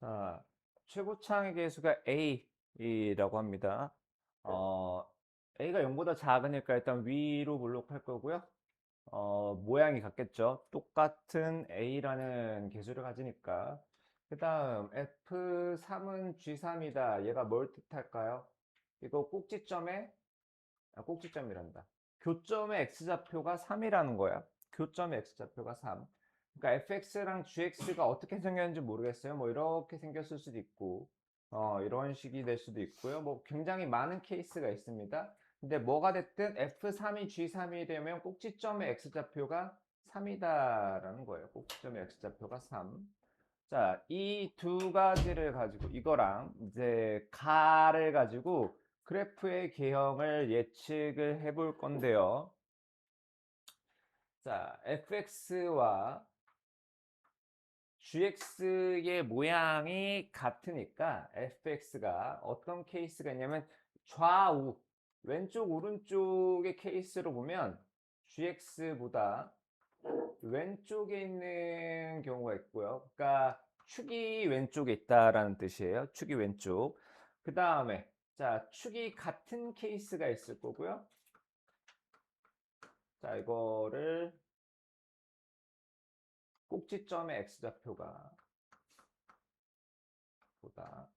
자, 최고창의 계수가 a라고 합니다. a가 0보다 작으니까 일단 위로 블록할 거고요. 모양이 같겠죠. 똑같은 a라는 계수를 가지니까. 그 다음 f3은 g3이다. 얘가 뭘 뜻할까요? 이거 꼭지점이란다. 교점의 x좌표가 3이라는 거야. 교점의 x좌표가 3. 그러니까 fx랑 gx가 어떻게 생겼는지 모르겠어요. 뭐 이렇게 생겼을 수도 있고, 이런 식이 될 수도 있고요. 뭐 굉장히 많은 케이스가 있습니다. 근데 뭐가 됐든 f3이 g3이 되면 꼭지점의 x좌표가 3이다라는 거예요. 꼭지점의 x좌표가 3. 자, 이 두 가지를 가지고 이거랑 이제 가를 가지고 그래프의 개형을 예측을 해볼 건데요. 자, fx와 gx의 모양이 같으니까 fx가 어떤 케이스가 있냐면 좌우, 왼쪽, 오른쪽의 케이스로 보면 gx보다 왼쪽에 있는 경우가 있고요. 그러니까 축이 왼쪽에 있다라는 뜻이에요. 축이 왼쪽. 그 다음에 자, 축이 같은 케이스가 있을 거고요. 자, 이거를 꼭지점의 x좌표가 보다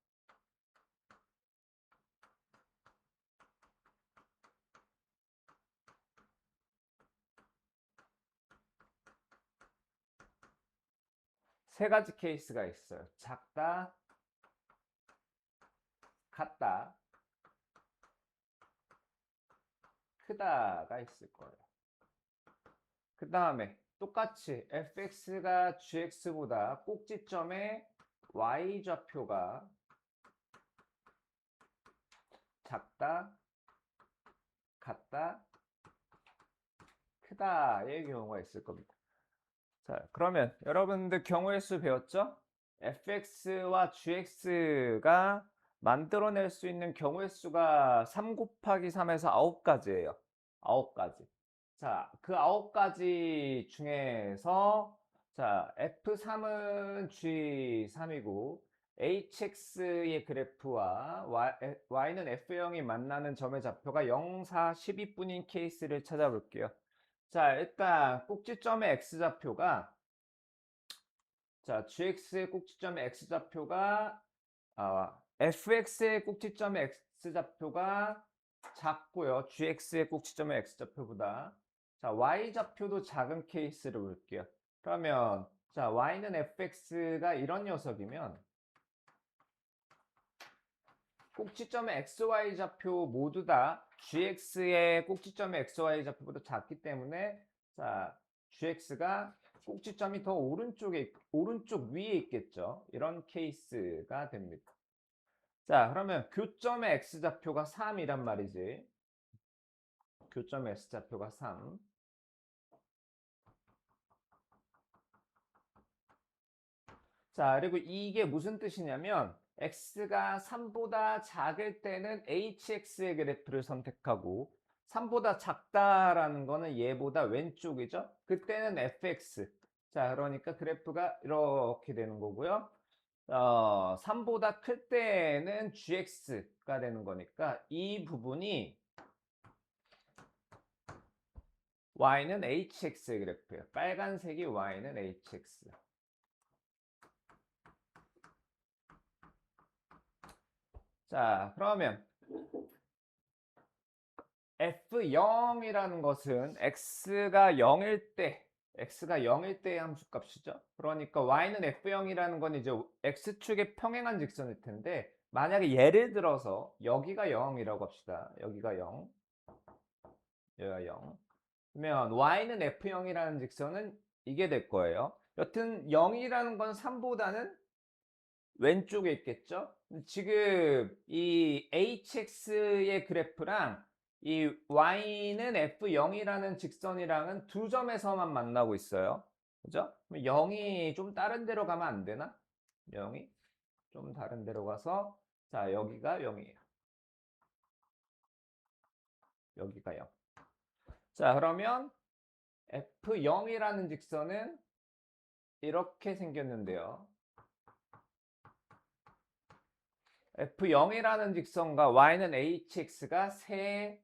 세 가지 케이스가 있어요. 작다, 같다, 크다가 있을 거예요. 그 다음에 똑같이 fx가 gx보다 꼭지점의 y좌표가 작다, 같다, 크다의 경우가 있을 겁니다. 자, 그러면 여러분들 경우의 수 배웠죠? fx와 gx가 만들어낼 수 있는 경우의 수가 3 곱하기 3에서 9가지예요. 9가지. 자, 그 9가지 중에서 자, f3은 g3이고 hx의 그래프와 y는 f0이 만나는 점의 좌표가 0, 4, 12뿐인 케이스를 찾아볼게요. 자, 일단 꼭지점의 x좌표가 자, gx의 꼭지점의 x좌표가 fx의 꼭지점의 x좌표가 작고요. gx의 꼭지점의 x좌표보다. 자, y좌표도 작은 케이스를 볼게요. 그러면 자, y는 fx가 이런 녀석이면 꼭지점의 xy 좌표 모두 다 gx의 꼭지점의 xy 좌표보다 작기 때문에 자, gx가 꼭지점이 더 오른쪽 위에 있겠죠. 이런 케이스가 됩니다. 자, 그러면 교점의 x좌표가 3이란 말이지. 교점의 x좌표가 3. 자, 그리고 이게 무슨 뜻이냐면 x가 3보다 작을 때는 hx의 그래프를 선택하고 3보다 작다라는 거는 얘보다 왼쪽이죠. 그때는 fx. 자, 그러니까 그래프가 이렇게 되는 거고요. 3보다 클 때는 gx가 되는 거니까 이 부분이 y는 hx의 그래프예요. 빨간색이 y는 hx. 자, 그러면 F0이라는 것은 x가 0일 때의 함수값이죠. 그러니까 y는 F0이라는 건 이제 x축의 평행한 직선일 텐데, 만약에 예를 들어서 여기가 0이라고 합시다. 여기가 0, 여기가 0. 그러면 y는 F0이라는 직선은 이게 될 거예요. 여튼 0이라는 건 3보다는 왼쪽에 있겠죠? 지금 이 hx의 그래프랑 이 y는 f0이라는 직선이랑은 두 점에서만 만나고 있어요. 그죠? 0이 좀 다른 데로 가면 안 되나? 0이 좀 다른 데로 가서 자, 여기가 0이에요. 여기가 0. 자, 그러면 f0이라는 직선은 이렇게 생겼는데요. F0이라는 직선과 y는 hx가 세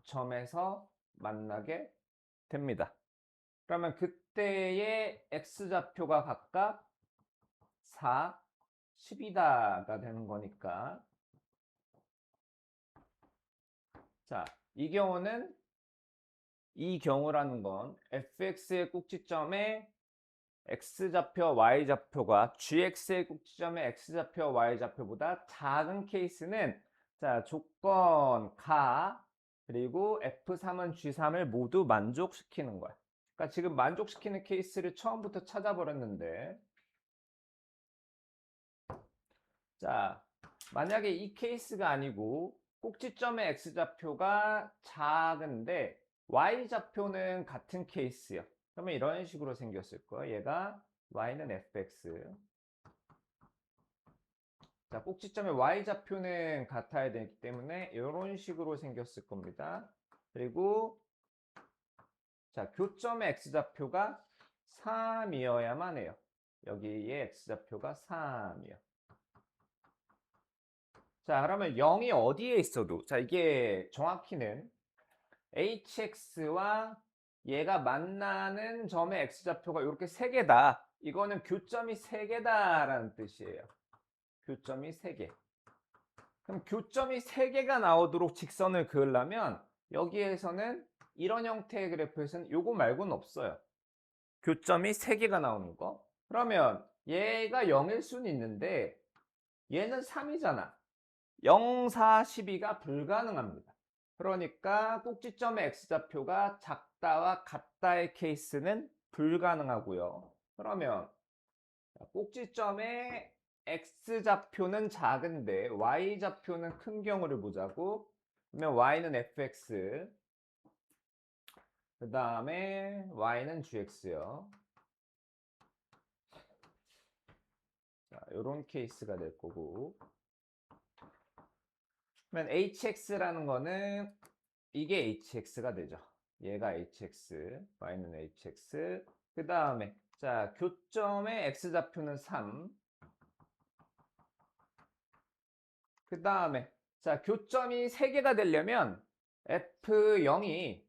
점에서 만나게 됩니다. 그러면 그때의 x좌표가 각각 4, 10이다가 되는 거니까, 자, 이 경우라는 건 fx의 꼭지점에 x좌표, y좌표가 gx의 꼭지점의 x좌표, y좌표보다 작은 케이스는, 자, 조건 가, 그리고 f3은 g3을 모두 만족시키는 거야. 그러니까 지금 만족시키는 케이스를 처음부터 찾아버렸는데, 자, 만약에 이 케이스가 아니고 꼭지점의 x좌표가 작은데 y좌표는 같은 케이스야. 그러면 이런 식으로 생겼을 거야. 얘가 y는 fx. 자, 꼭지점의 y좌표는 같아야 되기 때문에 이런 식으로 생겼을 겁니다. 그리고 자, 교점의 x좌표가 3이어야만 해요. 여기에 x좌표가 3이요. 자, 그러면 0이 어디에 있어도, 자, 이게 정확히는 hx와 얘가 만나는 점의 x좌표가 이렇게 3개다. 이거는 교점이 3개다라는 뜻이에요. 교점이 3개. 그럼 교점이 3개가 나오도록 직선을 그으려면 여기에서는 이런 형태의 그래프에서는 요거 말고는 없어요. 교점이 3개가 나오는 거. 그러면 얘가 0일 수는 있는데 얘는 3이잖아. 0, 4, 12가 불가능합니다. 그러니까 꼭지점의 x좌표가 작다와 같다의 케이스는 불가능하고요. 그러면 꼭지점의 x좌표는 작은데 y좌표는 큰 경우를 보자고. 그러면 y는 fx, 그 다음에 y는 gx요. 자, 이런 케이스가 될 거고. 그러면 hx라는 거는 이게 hx가 되죠. 얘가 hx, y는 hx. 그 다음에 자, 교점의 x좌표는 3. 그 다음에 자, 교점이 3개가 되려면 f0이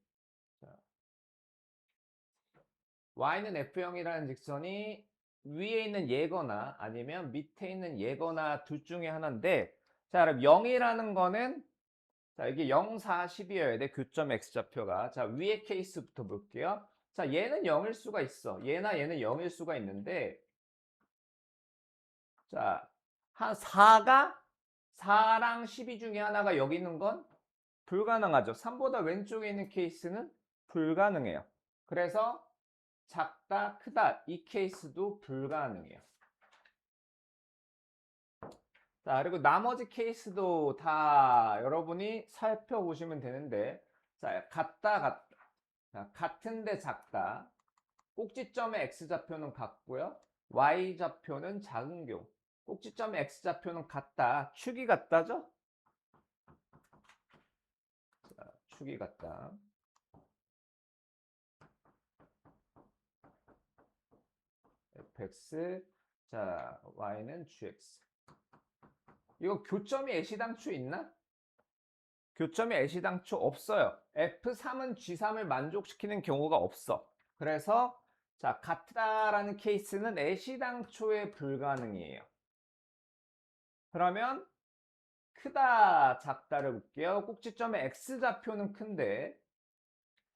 y는 f0이라는 직선이 위에 있는 얘거나 아니면 밑에 있는 얘거나 둘 중에 하나인데, 자, 그럼 0이라는 거는 자, 이게 0, 4, 10이어야 돼. 교점 x좌표가. 자, 위에 케이스부터 볼게요. 자, 얘는 0일 수가 있어. 얘나 얘는 0일 수가 있는데, 자, 한 4랑 12 중에 하나가 여기 있는 건 불가능하죠. 3보다 왼쪽에 있는 케이스는 불가능해요. 그래서 작다, 크다 이 케이스도 불가능해요. 자, 그리고 나머지 케이스도 다 여러분이 살펴보시면 되는데, 자, 같다. 자, 같은데 작다. 꼭지점의 x좌표는 같고요. y좌표는 작은 경우. 꼭지점의 x좌표는 같다. 축이 같다죠? 자, 축이 같다. fx, 자, y는 gx. 이거 교점이 애시당초 있나? 교점이 애시당초 없어요. F3은 G3을 만족시키는 경우가 없어. 그래서 자, 같다라는 케이스는 애시당초에 불가능이에요. 그러면 크다, 작다를 볼게요. 꼭지점의 x좌표는 큰데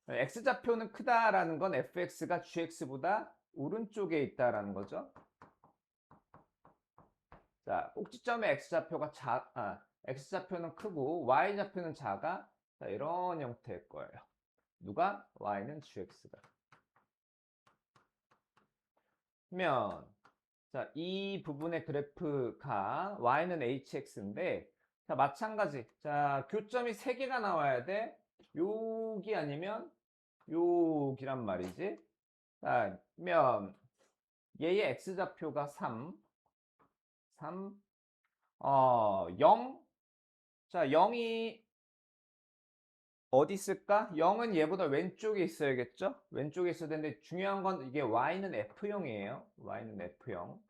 x좌표는 크다라는 건 fx가 gx보다 오른쪽에 있다라는 거죠. 자, 꼭지점의 x좌표는 크고 y좌표는 작아. 자, 이런 형태일 거예요. 누가? y는 gx가. 그러면 자, 이 부분의 그래프가 y는 hx인데, 자, 마찬가지. 자, 교점이 3개가 나와야 돼. 여기 아니면 여기란 말이지. 자, 그러면 얘의 x좌표가 3, 0. 자, 0이 어디 있을까? 0은 얘보다 왼쪽에 있어야겠죠? 왼쪽에 있어야 되는데 중요한 건 이게 y는 f0이에요. y는 f0.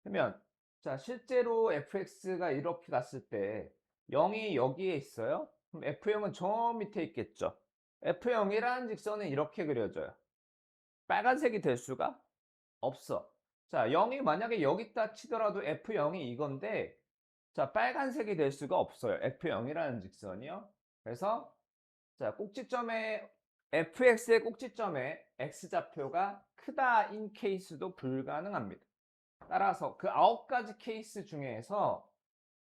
그러면 자, 실제로 fx가 이렇게 갔을 때 0이 여기에 있어요. 그럼 f0은 저 밑에 있겠죠. f0이라는 직선은 이렇게 그려져요. 빨간색이 될 수가 없어. 자, 0이 만약에 여기 있다 치더라도 f0이 이건데, 자, 빨간색이 될 수가 없어요. f0이라는 직선이요. 그래서 자, 꼭지점에 fx의 꼭지점에 x좌표가 크다인 케이스도 불가능합니다. 따라서 그 9가지 케이스 중에서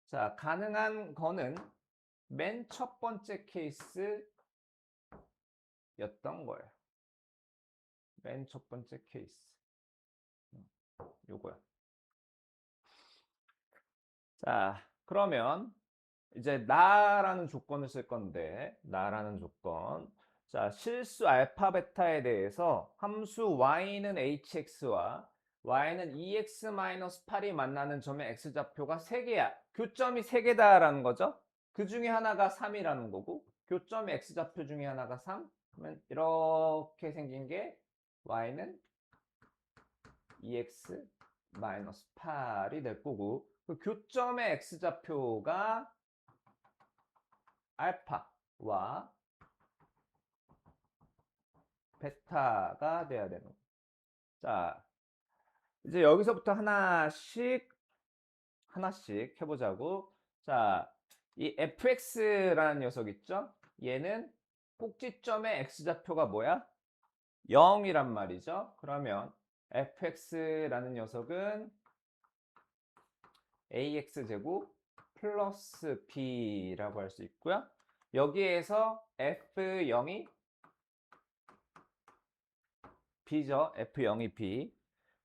자, 가능한 거는 맨 첫 번째 케이스였던 거예요. 맨 첫 번째 케이스. 요거요. 자, 그러면 이제 나라는 조건을 쓸 건데, 나라는 조건. 자, 실수 알파 베타에 대해서 함수 y는 hx와 y는 2x-8이 만나는 점의 x좌표가 3개야. 교점이 3개다라는 거죠. 그 중에 하나가 3이라는 거고, 교점의 x좌표 중에 하나가 3. 그러면 이렇게 생긴 게 y는 2x-8이 될 거고, 그 교점의 x좌표가 알파와 베타가 돼야 되는 거예요. 자, 이제 여기서부터 하나씩 해보자고. 자, 이 fx라는 녀석 있죠? 얘는 꼭지점의 x좌표가 뭐야? 0이란 말이죠. 그러면 fx라는 녀석은 ax제곱 플러스 b라고 할 수 있고요. 여기에서 f0이 b죠. f0이 b.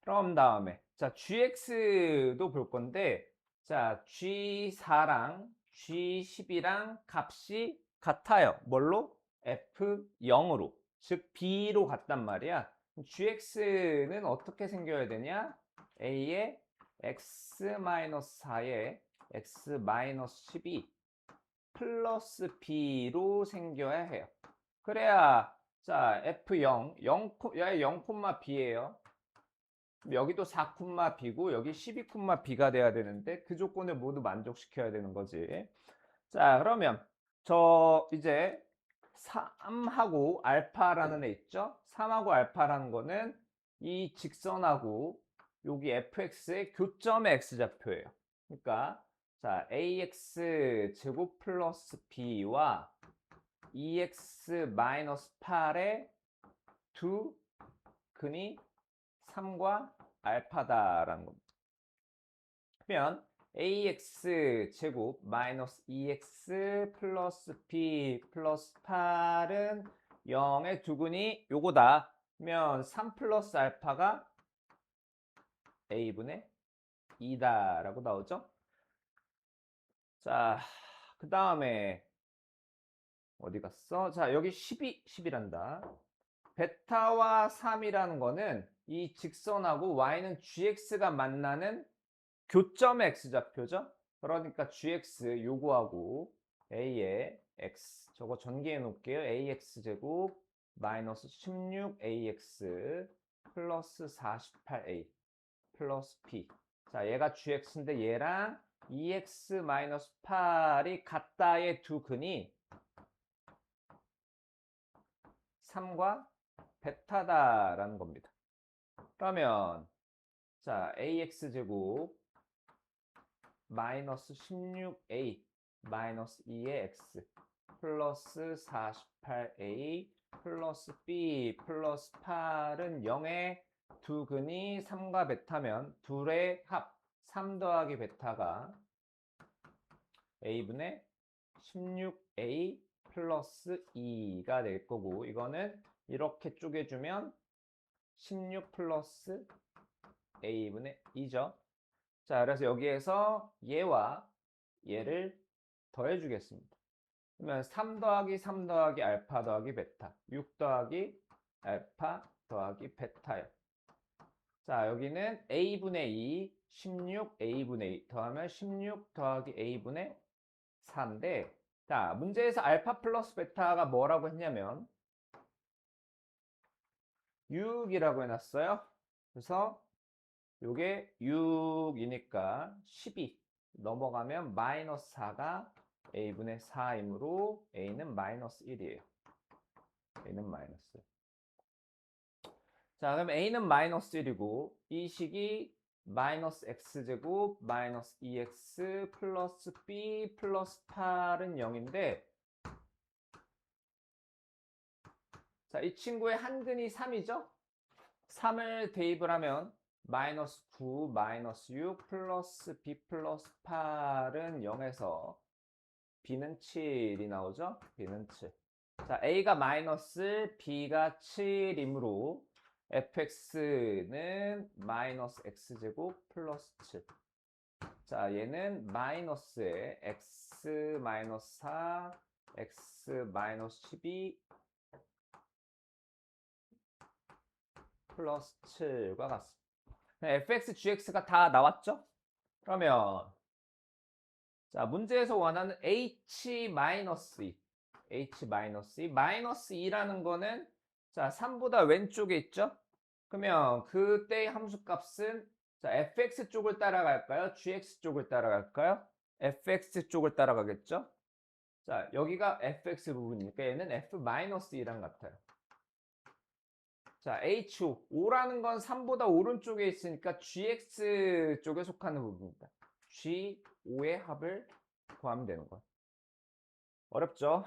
그럼 다음에 자 gx도 볼 건데 자 g4랑 g12랑 값이 같아요. 뭘로? f0으로 즉 b로 같단 말이야. gx는 어떻게 생겨야 되냐? a의 x-4에 x-12 플러스 b로 생겨야 해요. 그래야 자 f0 0,b예요. 여기도 4,b고 여기 12,b가 돼야 되는데 그 조건을 모두 만족시켜야 되는 거지. 자, 그러면 저 이제 3하고 알파라는 애 있죠? 3하고 알파라는 거는 이 직선하고 여기 fx의 교점의 x좌표예요. 그러니까 자, ax 제곱 플러스 b와 2x-8의 두 근이 3과 알파다라는 겁니다. 그러면 ax 제곱 마이너스 2x 플러스 b 플러스 8은 0의 두근이 요거다. 그러면 3 플러스 알파가 a분의 2다라고 나오죠. 자, 그 다음에 어디 갔어? 자, 여기 10이란다. 베타와 3이라는 거는 이 직선하고 y는 gx가 만나는 교점의 x좌표죠. 그러니까 gx 요거하고 a의 x 저거 전개해 놓을게요. ax제곱 마이너스 16ax 플러스 48a 플러스 p. 자, 얘가 gx인데 얘랑 2x 마이너스 8이 같다의 두 근이 3과 베타다라는 겁니다. 그러면 자 ax제곱 마이너스 16a 마이너스 2의 x 플러스 48a 플러스 b 플러스 8은 0의 두 근이 3과 베타면 둘의 합 3 더하기 베타가 a분의 16a 플러스 2가 될 거고 이거는 이렇게 쪼개주면 16 플러스 a분의 2죠. 자, 그래서 여기에서 얘와 얘를 더해 주겠습니다. 그러면 3 더하기 3 더하기 알파 더하기 베타 6 더하기 알파 더하기 베타요. 자, 여기는 a분의 2 16a분의 2 더하면 16 더하기 a분의 4인데 자, 문제에서 알파 플러스 베타가 뭐라고 했냐면 6이라고 해놨어요. 그래서 요게 6이니까 12 넘어가면 마이너스 4가 a분의 4이므로 a는 마이너스 1이에요. a는 마이너스. 자, 그럼 a는 마이너스 1이고 이 식이 마이너스 x제곱 마이너스 2x 플러스 b 플러스 8은 0인데 자, 이 친구의 한근이 3이죠? 3을 대입을 하면 마이너스 9, 마이너스 6 플러스 b 플러스 8은 0에서 b는 7이 나오죠? b는 7. 자, a가 마이너스 b가 7이므로 fx는 마이너스 x제곱 플러스 7. 자, 얘는 마이너스에 x 마이너스 4, x 마이너스 12 플러스 7과 같습니다. fx, gx가 다 나왔죠? 그러면 자, 문제에서 원하는 h-2 h-2 마이너스 2라는 거는 자, 3보다 왼쪽에 있죠? 그러면 그때의 함수값은 자, fx 쪽을 따라갈까요? gx 쪽을 따라갈까요? fx 쪽을 따라가겠죠? 자, 여기가 fx 부분이니까 얘는 f-2랑 같아요. 자, h5. 5라는 건 3보다 오른쪽에 있으니까 gx 쪽에 속하는 부분입니다. g5의 합을 구하면 되는 거예요. 어렵죠?